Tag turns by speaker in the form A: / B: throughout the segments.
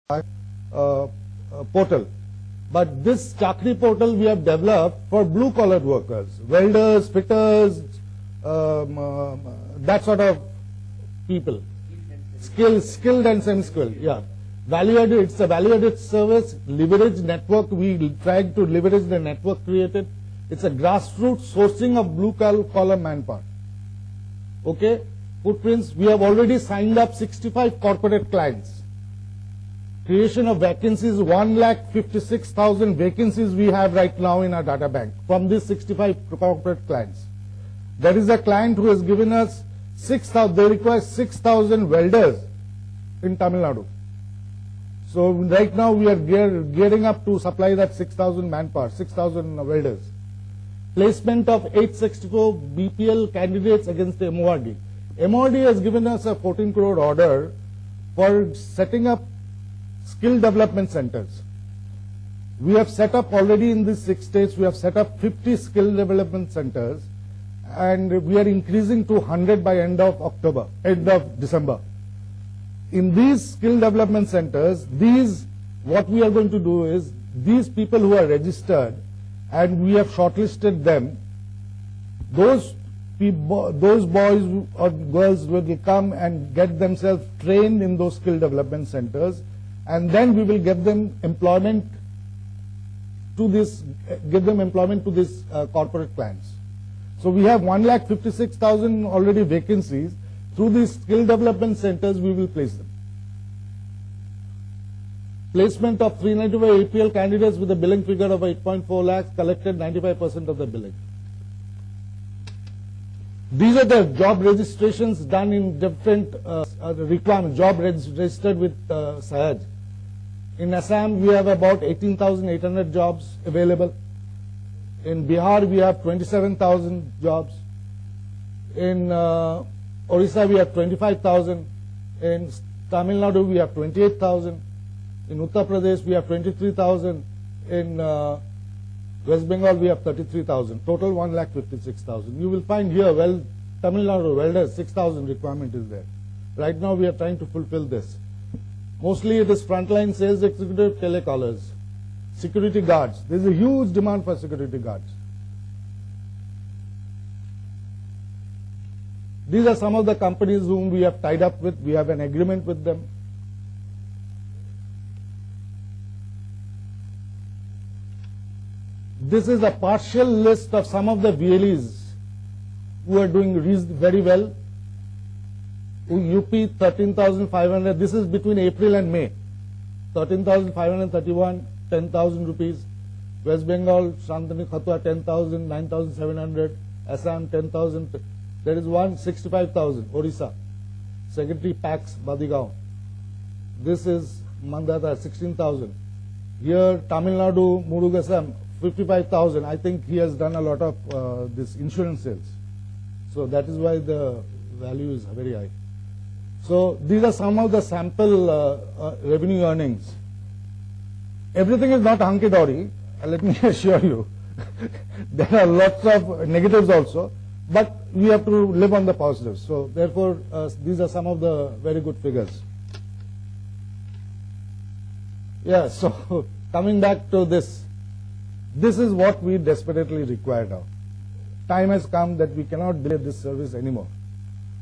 A: portal. But this Chakri portal we have developed for blue-collar workers, welders, fitters, that sort of people. Skilled and semi-skilled, yeah. Value-added, it's a value-added service, leverage network. We tried to leverage the network created. It's a grassroots sourcing of blue-collar manpower. Okay, footprints, we have already signed up 65 corporate clients. Creation of vacancies, 1,56,000 vacancies we have right now in our data bank from these 65 corporate clients. There is a client who has given us 6,000, they require 6,000 welders in Tamil Nadu. So right now we are gearing up to supply that 6,000 manpower, 6,000 welders. Placement of 864 BPL candidates against the MORD. MORD has given us a 14 crore order for setting up skill development centers. We have set up already in these 6 states, we have set up 50 skill development centers, and we are increasing to 100 by end of December. In these skill development centers, what we are going to do is, these people who are registered and we have shortlisted them, those boys or girls will come and get themselves trained in those skill development centers, and then we will give them employment to these corporate clients. So we have 1,56,000 already vacancies. Through these skill development centers, we will place them. Placement of 395 APL candidates with a billing figure of 8.4 lakhs, collected 95% of the billing. These are the job registrations done in different requirements, job registered with Sahaj. In Assam, we have about 18,800 jobs available. In Bihar, we have 27,000 jobs. In Orissa, we have 25,000. In Tamil Nadu, we have 28,000. In Uttar Pradesh, we have 23,000. In West Bengal, we have 33,000. Total 1,56,000. You will find here, well, Tamil Nadu welders, 6,000 requirement is there. Right now, we are trying to fulfill this. Mostly it is frontline sales executive, telecallers, security guards. There is a huge demand for security guards. These are some of the companies whom we have tied up with. We have an agreement with them. This is a partial list of some of the VLEs who are doing very well. UP 13,500. This is between April and May. 13,531, 10,000 rupees. West Bengal, Shantanu Khatua 10,000, 9,700. Assam 10,000. There is one 65,000. Orissa. Secretary Pax Badigaon. This is Mandata 16,000. Here Tamil Nadu Murugasam 55,000. I think he has done a lot of this insurance sales. So that is why the value is very high. So these are some of the sample revenue earnings. Everything is not hunky-dory, let me assure you. There are lots of negatives also, but we have to live on the positives. So therefore, these are some of the very good figures. Yeah, so coming back to this is what we desperately require now. Time has come that we cannot delay this service anymore.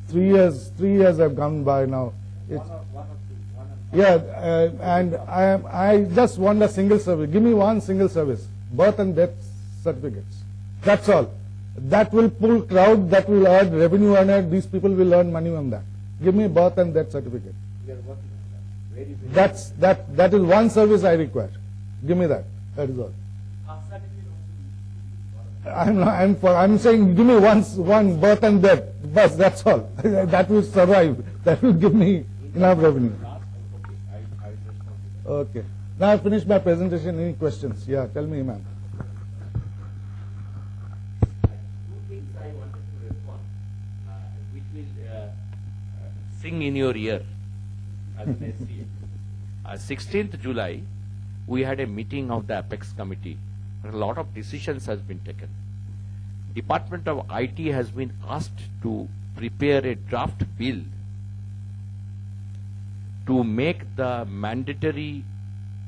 A: 3 years have gone by now. And I just want a single service. Give me one single service, birth and death certificates. That's all. That will pull crowd, that will earn revenue earner. These people will earn money on that. Give me birth and death certificate.
B: We are working on that.
A: That is one service I require. Give me that. That is all. I'm saying give me one birth and death. Bus, that's all. That will survive. That will give me enough revenue. Okay. Now I finished my presentation. Any questions? Yeah, tell me, ma'am.
C: Two things I wanted to respond, which will sing in your ear as an SCA. 16th July, we had a meeting of the Apex Committee. A lot of decisions has been taken. Department of IT has been asked to prepare a draft bill to make the mandatory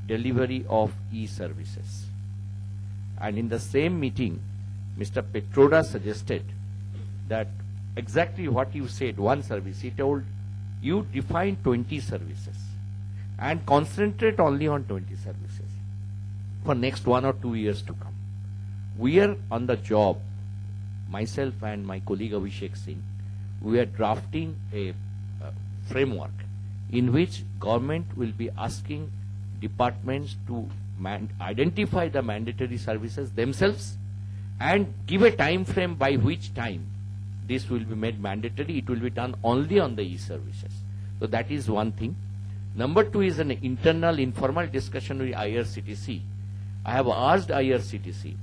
C: delivery of e-services. And in the same meeting, Mr. Petroda suggested that exactly what you said, one service. He told, you define 20 services and concentrate only on 20 services for next 1 or 2 years to come. We are on the job, myself and my colleague Abhishek Singh, we are drafting a framework in which government will be asking departments to identify the mandatory services themselves and give a time frame by which time this will be made mandatory. It will be done only on the e-services. So that is one thing. Number two is an internal informal discussion with IRCTC. I have asked IRCTC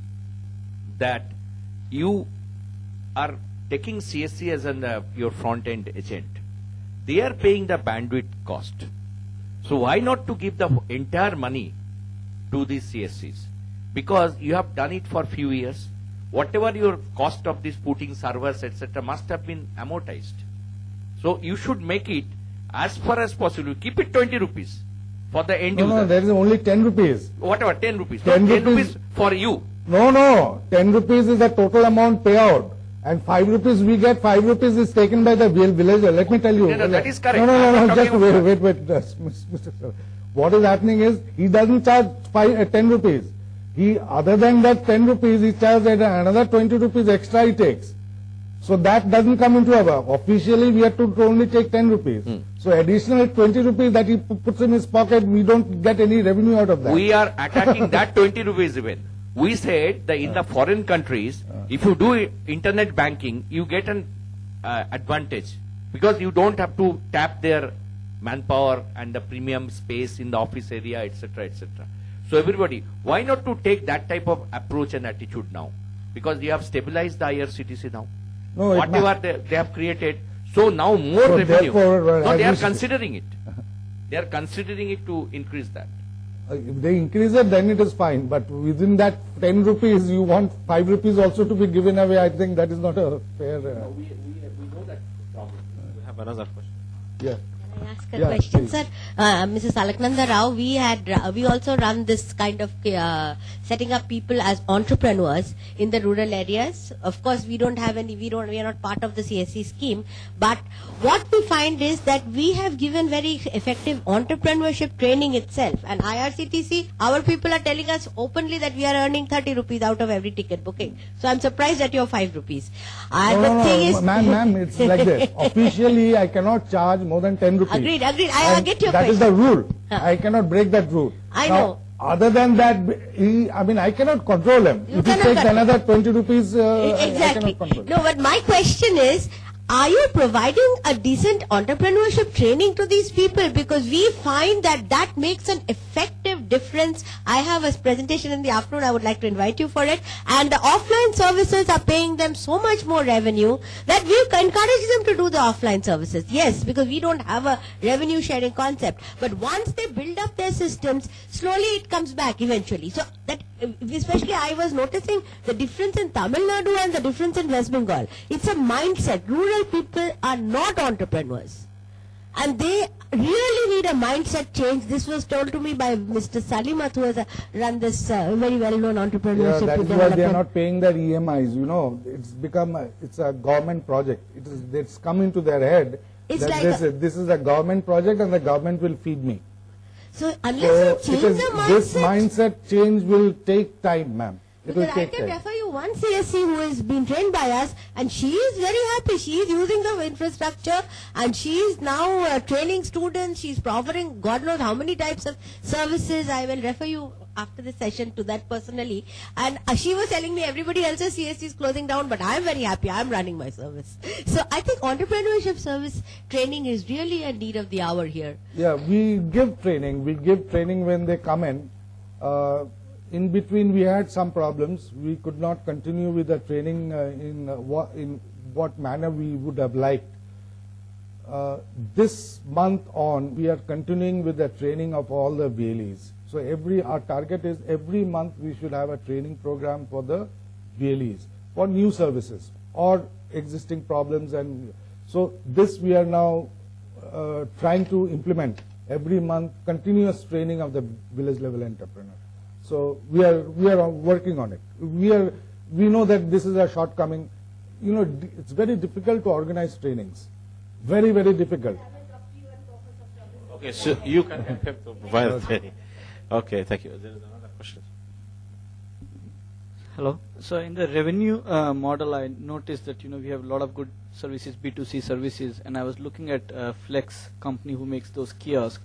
C: that you are taking CSC as your front-end agent. They are paying the bandwidth cost. So why not to give the entire money to these CSCs? Because you have done it for few years. Whatever your cost of this putting servers, etc., must have been amortized. So you should make it as far as possible. Keep it 20 rupees for the end user.
A: No, there is only 10 rupees.
C: Whatever, 10 rupees.
A: 10
C: 10 rupees for you.
A: No, 10 rupees is the total amount payout. And 5 rupees we get, 5 rupees is taken by the villager. Let me tell you.
C: No, that is correct.
A: No, just wait, Mr. Sir. What is happening is, he doesn't charge 10 rupees. Other than that 10 rupees, he charges another 20 rupees extra he takes. So that doesn't come into our, officially we have to only take 10 rupees. So additional 20 rupees that he puts in his pocket, we don't get any revenue out of that.
C: We are attacking that 20 rupees even. We said that in the foreign countries, if you do internet banking, you get an advantage because you don't have to tap their manpower and the premium space in the office area, etc., etc. So everybody, why not to take that type of approach and attitude now? Because you have stabilized the IRCTC now.
A: No,
C: whatever they have created, so now more revenue. No, they are considering it. They are considering it to increase that.
A: If they increase it, then it is fine. But within that 10 rupees, you want 5 rupees also to be given away. I think that is not a fair.
C: We know that problem.
D: We have another question.
A: Yeah.
E: Can I ask a question,
A: please.
E: sir? Mrs. Alaknanda Rao, we also run this kind of setting up people as entrepreneurs in the rural areas. Of course, we are not part of the CSC scheme. But what we find is that we have given very effective entrepreneurship training itself. And IRCTC, our people are telling us openly that we are earning 30 rupees out of every ticket booking. So I'm surprised at your 5 rupees.
A: Ma'am, it's like this. Officially, I cannot charge more than 10 rupees.
E: Agreed. I get your
A: That
E: question.
A: is the rule. I cannot break that rule.
E: I
A: Now,
E: know.
A: Other than that, I cannot control him.
E: You
A: If he
E: cannot
A: takes
E: control.
A: another 20 rupees, I
E: Exactly.
A: cannot control.
E: No, but my question is, are you providing a decent entrepreneurship training to these people? Because we find that makes an effective difference. I have a presentation in the afternoon. I would like to invite you for it. And the offline services are paying them so much more revenue that we encourage them to do the offline services. Yes, because we don't have a revenue sharing concept. But once they build up their systems, slowly it comes back eventually. So that, especially I was noticing the difference in Tamil Nadu and the difference in West Bengal. It's a mindset. Rural people are not entrepreneurs. And they really need a mindset change. This was told to me by Mr. Salimat, who has run this very well-known entrepreneurship
A: Yeah, that is why
E: development.
A: they are not paying their EMIs. You know, it's a government project. It's come into their head
E: It's
A: that
E: like
A: this is a government project and the government will feed me.
E: So unless you change the mindset,
A: this mindset change will take time, ma'am. It will
E: because I
A: take
E: can
A: time.
E: refer you one CSC who has been trained by us, and she is very happy. She is using the infrastructure, and she is now training students. She is offering God knows how many types of services. I will refer you after the session to that personally. And she was telling me everybody else's CSC is closing down, but I am very happy. I am running my service. So I think entrepreneurship service training is really a need of the hour here.
A: Yeah, we give training. We give training when they come in. In between, we had some problems. We could not continue with the training in what manner we would have liked. This month on, we are continuing with the training of all the VLEs. So our target is every month we should have a training program for the VLEs for new services or existing problems. And so this we are now trying to implement every month, continuous training of the village level entrepreneur. So we are working on it. We know that this is a shortcoming. You know, it's very difficult to organize trainings. Very, very difficult.
D: Okay, so you can help him to provide the training. Okay, thank you. There is another question.
F: Hello. So in the revenue model, I noticed that we have a lot of good services, B2C services, and I was looking at Flex company who makes those kiosks.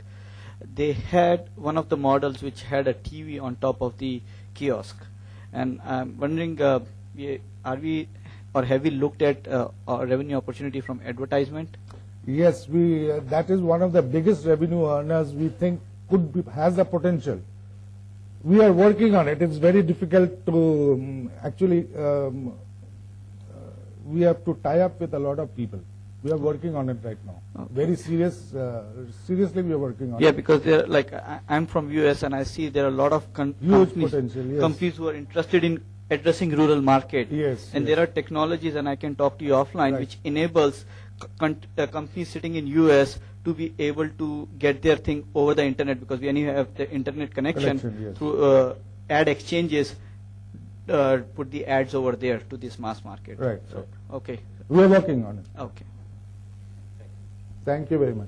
F: They had one of the models which had a TV on top of the kiosk, and I'm wondering, have we looked at our revenue opportunity from advertisement?
A: Yes, that is one of the biggest revenue earners we think has the potential. We are working on it. It's very difficult to actually. We have to tie up with a lot of people. We are working on it right now.
F: Okay.
A: Very seriously, we are working on it.
F: Yeah, because they're like I'm from US and I see there are a lot of
A: Huge potential. Yes.
F: companies who are interested in addressing rural market.
A: Yes.
F: And
A: yes.
F: there are technologies, and I can talk to you offline,
A: Right.
F: which enables companies sitting in US to be able to get their thing over the internet, because we only have the internet connection
A: Yes.
F: through ad exchanges. Put the ads over there to this mass market.
A: Right.
F: So, okay.
A: We are working on it.
F: Okay.
A: Thank you very much.